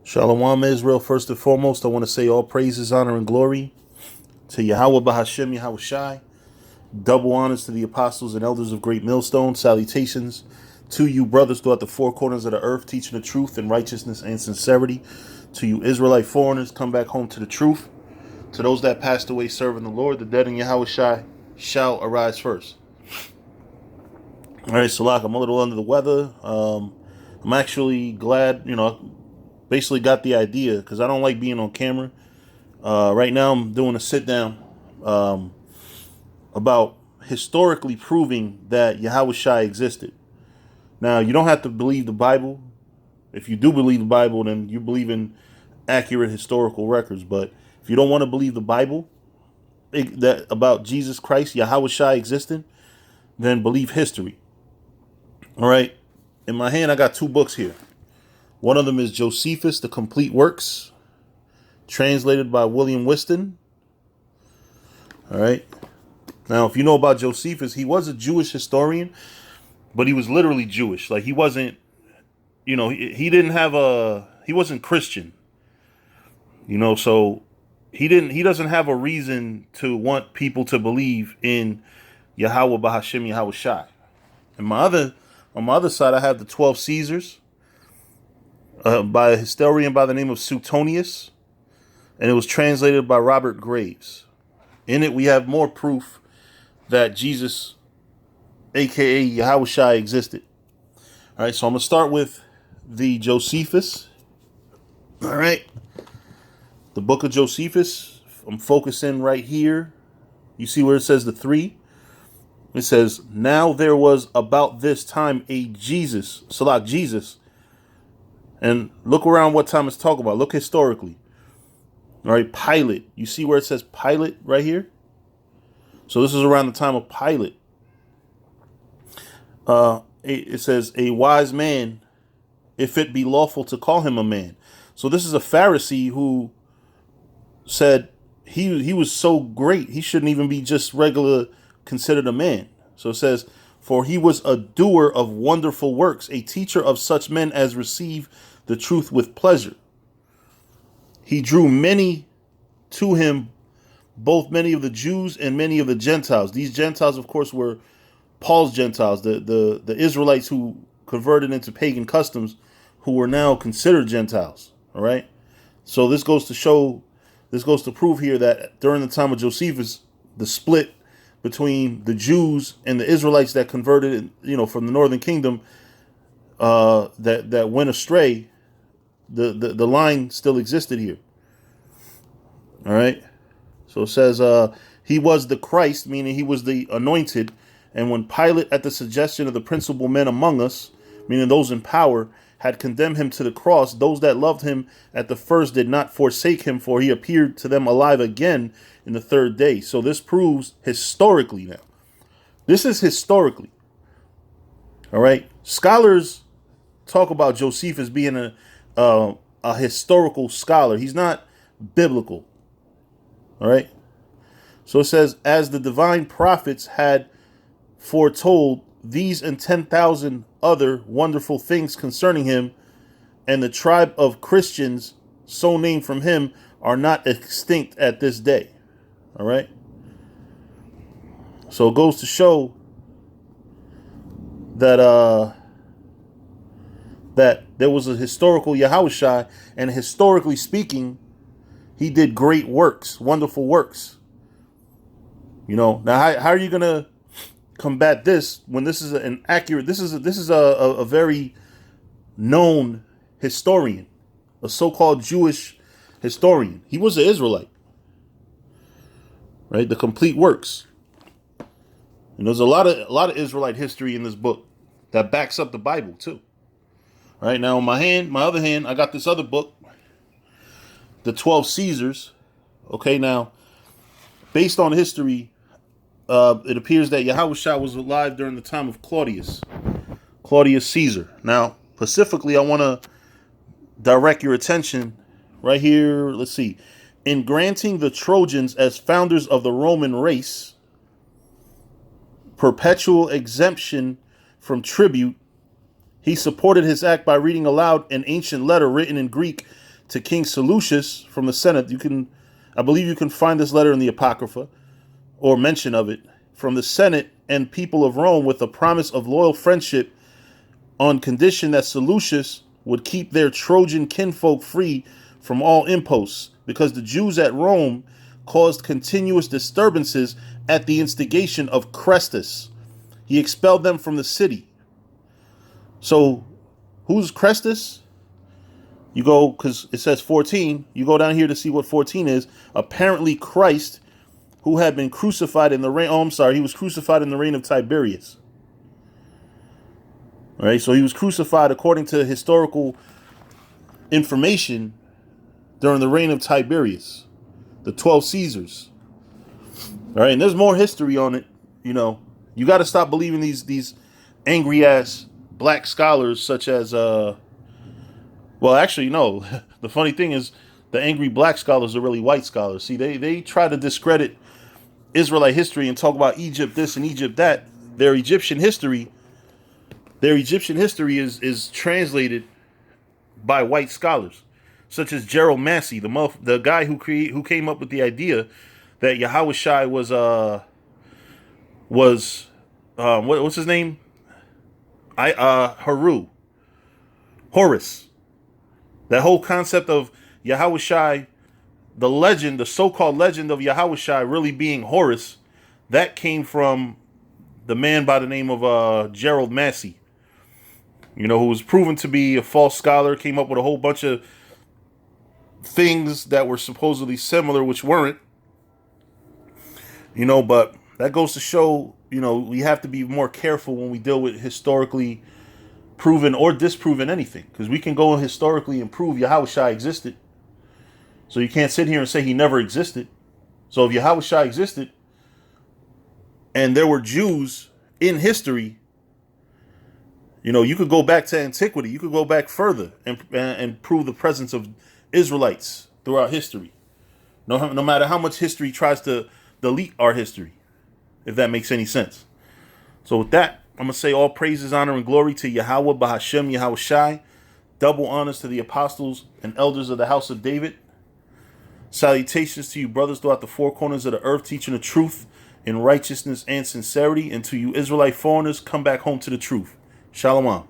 Shalom Israel. First and foremost, I want to say all praises, honor, and glory to Yahweh Bahashem Yahawashi. Double honors to the apostles and elders of Great Millstone. Salutations to you brothers throughout the four corners of the earth, teaching the truth in righteousness and sincerity. To you Israelite foreigners, come back home to the truth. To those that passed away serving the Lord, the dead in Yahawashi shall arise first. All right, Salak, I'm a little under the weather. I'm actually glad, basically got the idea because I don't like being on camera. Right now, I'm doing a sit down about historically proving that Yahawashi existed. Now, you don't have to believe the Bible. If you do believe the Bible, then you believe in accurate historical records. But if you don't want to believe the Bible that about Jesus Christ, Yahawashi existed, then believe history. All right. In my hand, I got two books here. One of them is Josephus, The Complete Works, translated by William Whiston. All right. Now, if you know about Josephus, he was a Jewish historian, but he was literally Jewish. Like he wasn't, he wasn't Christian, so he doesn't have a reason to want people to believe in Yahweh Bahashem Yahawashi. And on my other side, I have the 12 Caesars by a historian by the name of Suetonius, and it was translated by Robert Graves. In it, we have more proof that Jesus, aka Yahawashi, existed. All right, so I'm going to start with the Josephus. All right, the book of Josephus. I'm focusing right here. You see where it says the 3? It says, now there was about this time a Jesus, Salak Jesus. And look around what time it's talking about. Look historically. All right, Pilate. You see where it says Pilate right here? So this is around the time of Pilate. It says, a wise man, if it be lawful to call him a man. So this is a Pharisee who said he was so great, he shouldn't even be just regular considered a man. So it says, for he was a doer of wonderful works, a teacher of such men as receive the truth with pleasure. He drew many to him, both many of the Jews and many of the Gentiles. These Gentiles, of course, were Paul's Gentiles, the Israelites who converted into pagan customs, who were now considered Gentiles. All right. So this goes to prove here that during the time of Josephus, the split between the Jews and the Israelites that converted, from the northern kingdom, that went astray, the line still existed here. All right. So it says he was the Christ, meaning he was the anointed. And when Pilate, at the suggestion of the principal men among us, meaning those in power, had condemned him to the cross, those that loved him at the first did not forsake him, for he appeared to them alive again in the third day. So this proves historically now. This is historically. All right. Scholars talk about Josephus being a historical scholar. He's not biblical. All right. So it says, as the divine prophets had foretold these and 10,000 other wonderful things concerning him, and the tribe of Christians so named from him are not extinct at this day. All right. So it goes to show that that there was a historical Yahawashi, and historically speaking, he did great works, wonderful works. Now how are you gonna combat this when this is an accurate? This is a very known historian, a so-called Jewish historian. He was an Israelite, right? The Complete Works. And there's a lot of Israelite history in this book that backs up the Bible too. All right, now on my other hand, I got this other book, the 12 Caesars. Okay, now based on history, it appears that Yahawashi was alive during the time of Claudius Caesar. Now, specifically, I want to direct your attention right here. Let's see. In granting the Trojans as founders of the Roman race perpetual exemption from tribute, he supported his act by reading aloud an ancient letter written in Greek to King Seleucus from the Senate. I believe you can find this letter in the Apocrypha, or mention of it, from the Senate and people of Rome, with a promise of loyal friendship on condition that Seleucus would keep their Trojan kinfolk free from all imposts, because the Jews at Rome caused continuous disturbances at the instigation of Chrestus. He expelled them from the city. So who's Chrestus? You go, because it says 14, you go down here to see what 14 is. Apparently Christ, who had been crucified in the reign, he was crucified in the reign of Tiberius. All right, so he was crucified according to historical information during the reign of Tiberius, the 12 Caesars. All right, and there's more history on it. You got to stop believing these angry ass black scholars, such as well, actually, no. The funny thing is, the angry black scholars are really white scholars. See, they try to discredit Israelite history and talk about Egypt this and Egypt that. Their Egyptian history is translated by white scholars, such as Gerald Massey, the guy who came up with the idea that Yahawashi was what's his name? Horus. That whole concept of Yahawashi, the so-called legend of Yahawashi really being Horus, that came from the man by the name of Gerald Massey, who was proven to be a false scholar, came up with a whole bunch of things that were supposedly similar, which weren't. But that goes to show, we have to be more careful when we deal with historically proven or disproven anything, because we can go historically and prove Yahawashi existed. So you can't sit here and say he never existed. So if Yahawashi existed and there were Jews in history, you could go back to antiquity. You could go back further and prove the presence of Israelites throughout history. No matter how much history tries to delete our history, if that makes any sense. So with that, I'm going to say all praises, honor, and glory to Yahweh, Bahashem, Yahawashi. Double honors to the apostles and elders of the house of David. Salutations to you brothers throughout the four corners of the earth, teaching the truth in righteousness and sincerity. And to you Israelite foreigners, come back home to the truth. Shalom.